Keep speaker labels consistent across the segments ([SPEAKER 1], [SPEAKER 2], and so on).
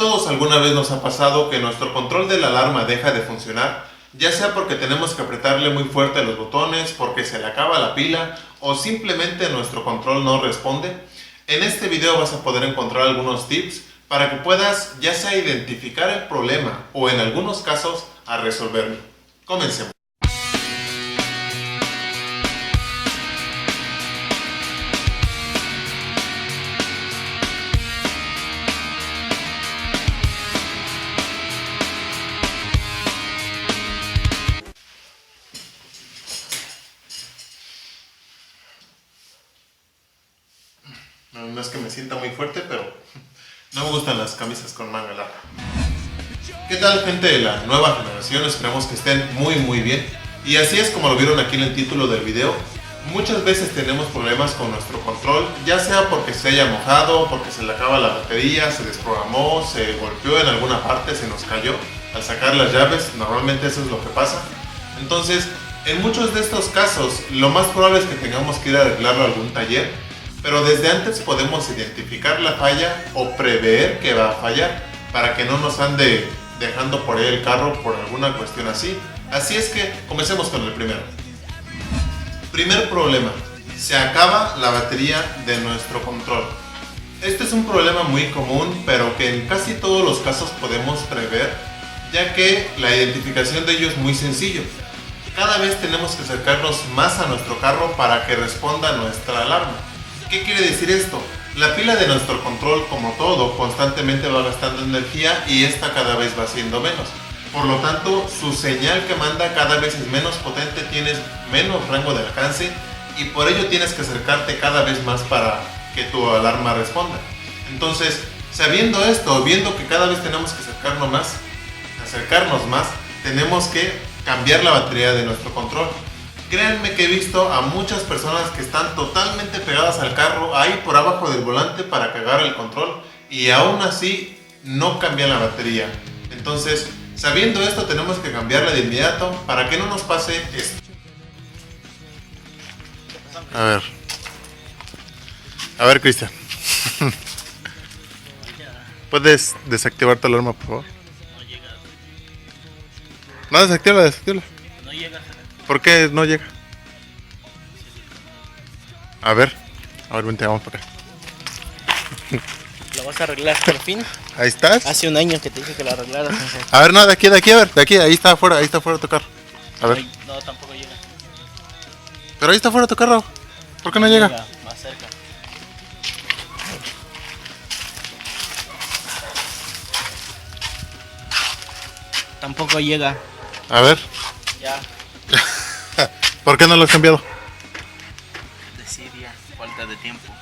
[SPEAKER 1] todos alguna vez nos ha pasado que nuestro control de la alarma deja de funcionar, ya sea porque tenemos que apretarle muy fuerte a los botones, porque se le acaba la pila o simplemente nuestro control no responde. En este video vas a poder encontrar algunos tips para que puedas ya sea identificar el problema o en algunos casos a resolverlo. Comencemos. No es que me sienta muy fuerte, pero no me gustan las camisas con manga larga. ¿Qué tal, gente de la nueva generación? Esperamos que estén muy bien. Y así es como lo vieron aquí en el título del video. Muchas veces tenemos problemas con nuestro control, ya sea porque se haya mojado, porque se le acaba la batería, se desprogramó, se golpeó en alguna parte, se nos cayó al sacar las llaves. Normalmente eso es lo que pasa. Entonces, en muchos de estos casos, lo más probable es que tengamos que ir a arreglarlo a algún taller. Pero desde antes podemos identificar la falla o prever que va a fallar para que no nos ande dejando por ahí el carro por alguna cuestión así. Así es que comencemos con el primero. Primer problema: se acaba la batería de nuestro control. Este es un problema muy común, pero que en casi todos los casos podemos prever, ya que la identificación de ello es muy sencillo. Cada vez tenemos que acercarnos más a nuestro carro para que responda nuestra alarma. ¿Qué quiere decir esto? La pila de nuestro control, como todo, constantemente va gastando energía y esta cada vez va siendo menos. Por lo tanto, su señal que manda cada vez es menos potente, tienes menos rango de alcance y por ello tienes que acercarte cada vez más para que tu alarma responda. Entonces, sabiendo esto, viendo que cada vez tenemos que acercarnos más, tenemos que cambiar la batería de nuestro control. Créanme que he visto a muchas personas que están totalmente pegadas al carro, ahí por abajo del volante para que agarre el control y aún así no cambian la batería. Entonces, sabiendo esto, tenemos que cambiarla de inmediato para que no nos pase esto. A ver, Cristian. ¿Puedes desactivar tu alarma, por favor?
[SPEAKER 2] No llega.
[SPEAKER 1] No, desactívala.
[SPEAKER 2] No llega.
[SPEAKER 1] ¿Por qué no llega? A ver, vente, vamos por acá.
[SPEAKER 2] ¿Lo vas a arreglar por fin?
[SPEAKER 1] Ahí estás.
[SPEAKER 2] Hace un año que te dije que lo arreglaras.
[SPEAKER 1] A ver, no, de aquí, a ver, de aquí, ahí está afuera tu carro. A ver.
[SPEAKER 2] No, tampoco llega.
[SPEAKER 1] Pero ahí está afuera tu carro. ¿Por qué no llega?
[SPEAKER 2] Más cerca. Tampoco llega.
[SPEAKER 1] A ver.
[SPEAKER 2] Ya.
[SPEAKER 1] ¿Por qué no lo has cambiado?
[SPEAKER 2] Desidia, falta de tiempo.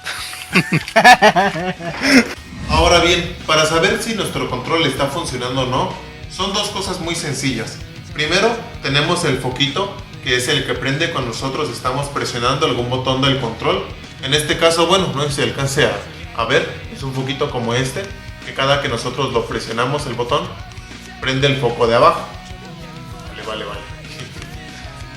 [SPEAKER 1] Ahora bien, para saber si nuestro control está funcionando o no, son dos cosas muy sencillas. Primero, tenemos el foquito, que es el que prende cuando nosotros estamos presionando algún botón del control. En este caso, bueno, no sé si alcance a ver, es un foquito como este, que cada que nosotros lo presionamos el botón, prende el foco de abajo. Vale.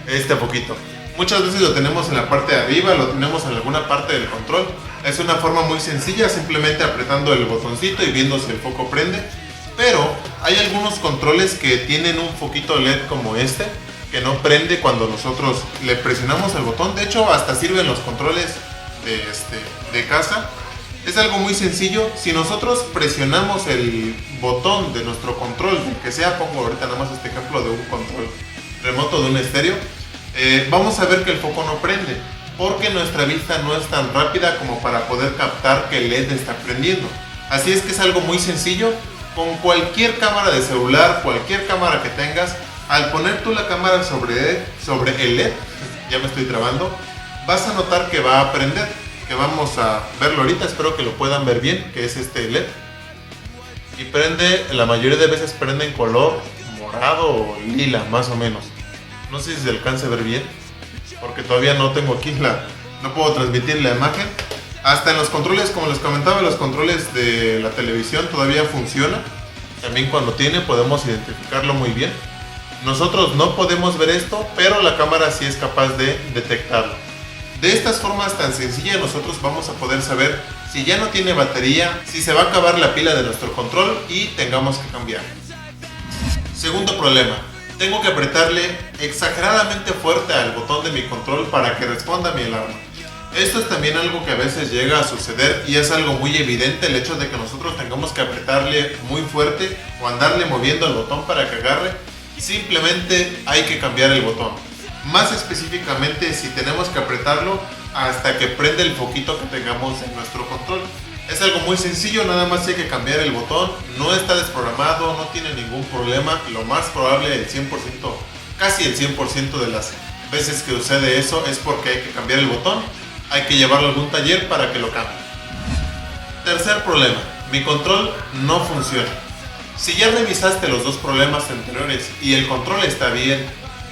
[SPEAKER 1] Este foquito. Muchas veces lo tenemos en la parte de arriba, lo tenemos en alguna parte del control. Es una forma muy sencilla, simplemente apretando el botoncito y viendo si el foco prende. Pero hay algunos controles que tienen un foquito LED como este, que no prende cuando nosotros le presionamos el botón. De hecho, hasta sirven los controles de casa. Es algo muy sencillo. Si nosotros presionamos el botón de nuestro control, que sea, pongo ahorita nada más este ejemplo de un control remoto de un estéreo, vamos a ver que el foco no prende, porque nuestra vista no es tan rápida como para poder captar que el LED está prendiendo. Así es que es algo muy sencillo. Con cualquier cámara de celular, cualquier cámara que tengas, al poner tú la cámara sobre el LED, ya me estoy trabando, vas a notar que va a prender, que vamos a verlo ahorita, espero que lo puedan ver bien, que es este LED. Y prende, la mayoría de veces prende en color morado o lila, más o menos. No sé si se alcance a ver bien, porque todavía no tengo aquí no puedo transmitir la imagen. Hasta en los controles, como les comentaba, los controles de la televisión todavía funciona. También cuando podemos identificarlo muy bien. Nosotros no podemos ver esto, pero la cámara sí es capaz de detectarlo. De estas formas tan sencillas nosotros vamos a poder saber si ya no tiene batería, si se va a acabar la pila de nuestro control y tengamos que cambiar. Segundo problema, tengo que apretarle exageradamente fuerte al botón de mi control para que responda mi alarma. Esto es también algo que a veces llega a suceder y es algo muy evidente, el hecho de que nosotros tengamos que apretarle muy fuerte o andarle moviendo el botón para que agarre. Simplemente hay que cambiar el botón. Más específicamente, si tenemos que apretarlo hasta que prende el foquito que tengamos en nuestro control. Es algo muy sencillo, nada más hay que cambiar el botón. No está desprogramado, no tiene ningún problema. Lo más probable, el 100%, casi el 100% de las veces que sucede eso es porque hay que cambiar el botón. Hay que llevarlo a algún taller para que lo cambie. Tercer problema, mi control no funciona. Si ya revisaste los dos problemas anteriores y el control está bien,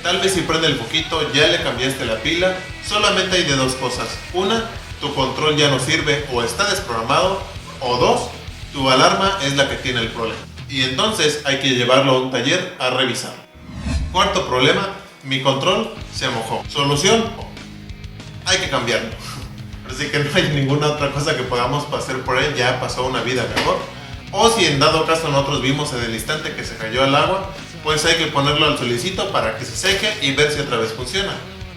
[SPEAKER 1] tal vez si prende el foquito ya le cambiaste la pila, solamente hay de dos cosas. Una, tu control ya no sirve o está desprogramado, o dos, tu alarma es la que tiene el problema. Y entonces hay que llevarlo a un taller a revisar. Cuarto problema, mi control se mojó. Solución, hay que cambiarlo. Así que no hay ninguna otra cosa que podamos hacer por él, ya pasó una vida mejor. O si en dado caso nosotros vimos en el instante que se cayó al agua, pues hay que ponerlo al solicito para que se seque y ver si otra vez funciona.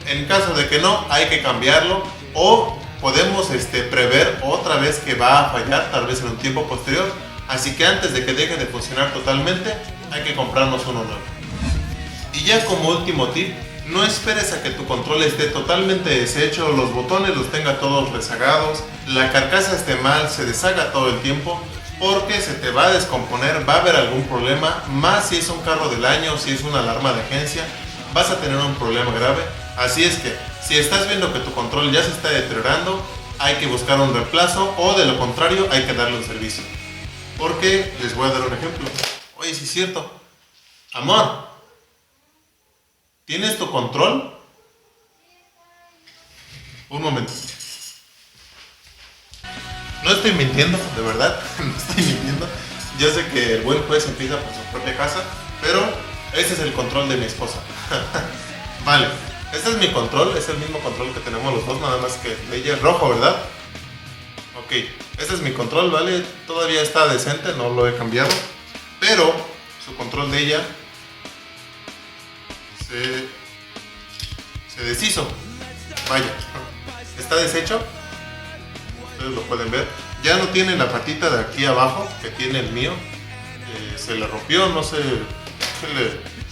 [SPEAKER 1] En caso de que no, hay que cambiarlo o podemos prever otra vez que va a fallar, tal vez en un tiempo posterior. Así que antes de que deje de funcionar totalmente, hay que comprarnos uno nuevo. Y ya como último tip, no esperes a que tu control esté totalmente deshecho, los botones los tenga todos rezagados, la carcasa esté mal, se deshaga todo el tiempo, porque se te va a descomponer, va a haber algún problema, más si es un carro del año, si es una alarma de agencia, vas a tener un problema grave. Así es que, si estás viendo que tu control ya se está deteriorando, hay que buscar un reemplazo o de lo contrario hay que darle un servicio. Porque, les voy a dar un ejemplo. Oye, sí es cierto. Amor, ¿tienes tu control? Un momento. No estoy mintiendo, de verdad, no estoy mintiendo. Yo sé que el buen juez empieza por su propia casa, pero ese es el control de mi esposa. Vale, este es mi control, es el mismo control que tenemos los dos, nada más que el de ella es rojo, ¿verdad? Ok, este es mi control, ¿vale? Todavía está decente, no lo he cambiado, pero su control de ella se deshizo. Vaya, está deshecho. Ustedes lo pueden ver, ya no tiene la patita de aquí abajo que tiene el mío, se le rompió, no sé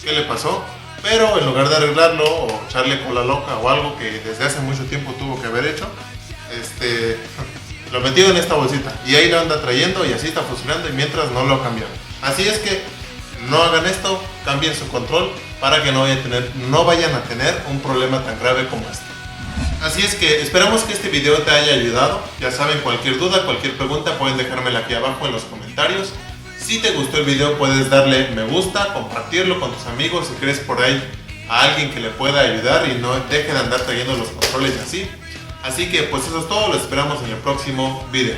[SPEAKER 1] qué le pasó, pero en lugar de arreglarlo o echarle cola loca o algo que desde hace mucho tiempo tuvo que haber hecho, lo metió en esta bolsita y ahí lo anda trayendo y así está funcionando y mientras no lo cambiaron. Así es que no hagan esto, cambien su control para que no vayan a tener un problema tan grave como este. Así es que esperamos que este video te haya ayudado. Ya saben, cualquier duda, cualquier pregunta pueden dejármela aquí abajo en los comentarios. Si te gustó el video puedes darle me gusta, compartirlo con tus amigos si crees por ahí a alguien que le pueda ayudar y no dejen de andar trayendo los controles así. Así que pues eso es todo, lo esperamos en el próximo video.